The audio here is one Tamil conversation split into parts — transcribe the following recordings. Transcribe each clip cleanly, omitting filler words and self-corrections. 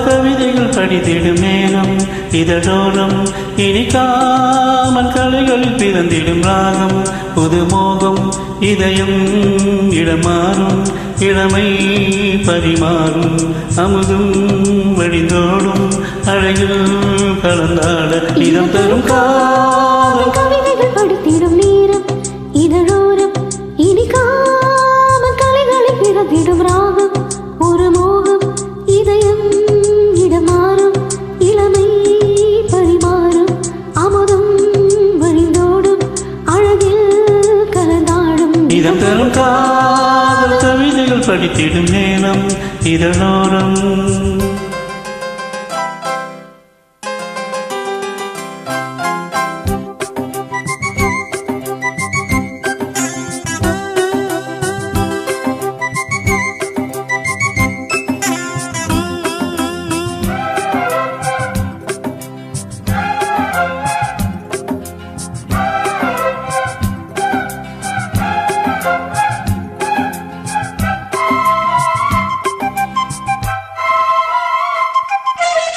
கவிதைகள் படித்திடும் நேரம் இதழோரம் இனிக்காமல் கலைகளில் பிறந்திடும் ராகம் புதுமோகம் இதயம் இடமாறும் இளமை பரிமாறும் அமுதும் வழிந்தோடும் அழகில் கலந்தாட இதம் தரும் காதல் கவிதைகள் படித்திடும் நேரம் இதழோரம் இனிக்காமல் கலைகளில் பிறந்திடும் ராகம் ஒரு மோகம் இதயம் இடமாறும் இளமை பரிமாறும் அமுதம் வழிந்தோடும் அழகில் கலந்தாடும் இதம் தரும் காதல் கவிதைகள் படித்திடும் நேரம் இதழோரம்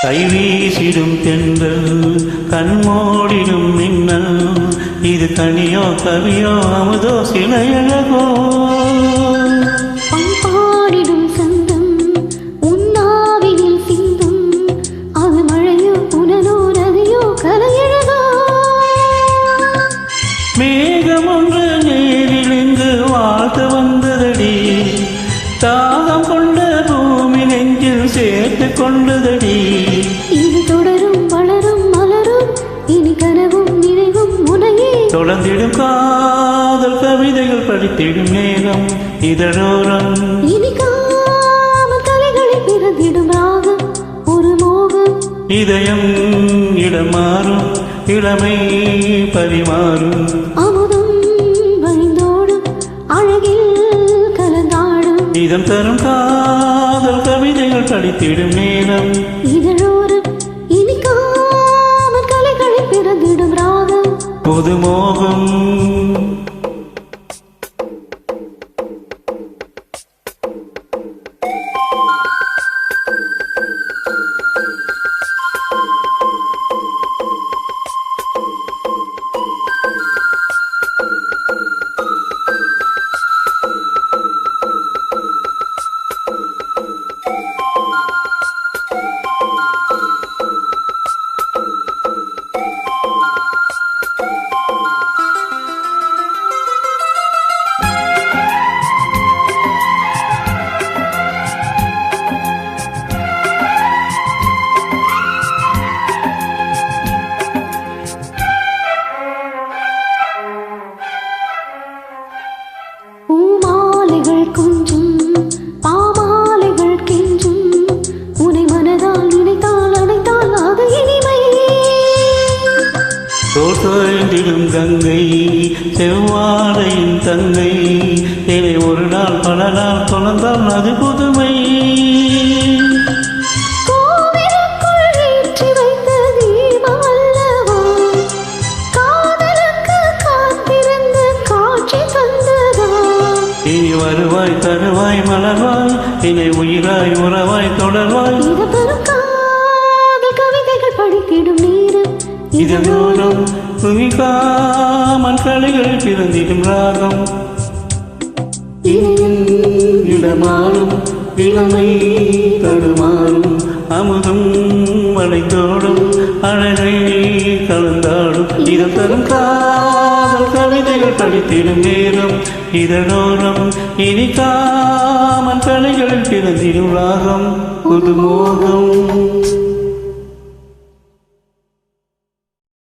கைவீசிடும் தென்றல் கண்மோடிடும் மின்னல் இது கனியோ கவியோ அமுதோ சிலையழகோ பாடிடும் சந்தம் உன்னாவினில் சிந்தும் அது மழையோ புனலோ நதியோ கலையழகோ மேகம் ஒன்று நேரில் இங்கு வாழ்த்து வந்ததடி தாகம் கொண்ட பூமி நெஞ்சில் சேர்த்து கொண்டதடி இது தொடரும் வளரும் மலரும் இனி கனவும் நினைவும் உனையே தொடர்ந்திடும் காதல் கவிதைகள் படித்திடும் நேரம் இதழோரம் இனிக்காமல் கலைகளில் பிறந்திடும் ராகம் ஒரு மோகம் இதயம் இடமாறும் இளமை பரிமாறும் அமுதம் வழிந்தோடும் அழகில் கலந்தாடும் இதம் தரும் காதல் கவிதைகள் படித்திடும் நேரம் இதழோரம் இனிக்காமல் கலைகளில் பிறந்திடும் ராகம் புதுமோகம் பூமாலைகள் கொஞ்சும் பாமாலைகள் கெஞ்சும் உனை மனதால் நினைத்தால் அனைத்தால் அது இனிமை தோற்றைந்திடும் கங்கை செவ்வாழையின் தங்கை இதை ஒரு நாள் பல நாள் தொடர்ந்தால் அது புதுமை கோவிலுக்குள் ஏற்றி வைத்த தீபம் அல்லவா காதலுக்கு காத்திருந்து காட்சி தந்ததா இனி வருவாய் தருவாய் மலர்வாய் இணை உயிராய் உறவாய் தொடர்வாய் இது பெரும் காதல் கவிதைகள் படித்திடும் நேரம் இதனோரம் துணிக்காமல் கலைகளில் பிறந்திடும் ராகம் இனியும் இடமாறும் இளமை தடுமாறும் அமுதும் வளைந்தோடும் அழகை கலந்தாடும் இதம் தரும் காதல் கவிதைகள் படித்திடும் நேரம் இதனோரம் இனிக்காமல் கலைகளில் பிறந்திடும் ராகம் புதுமோகம்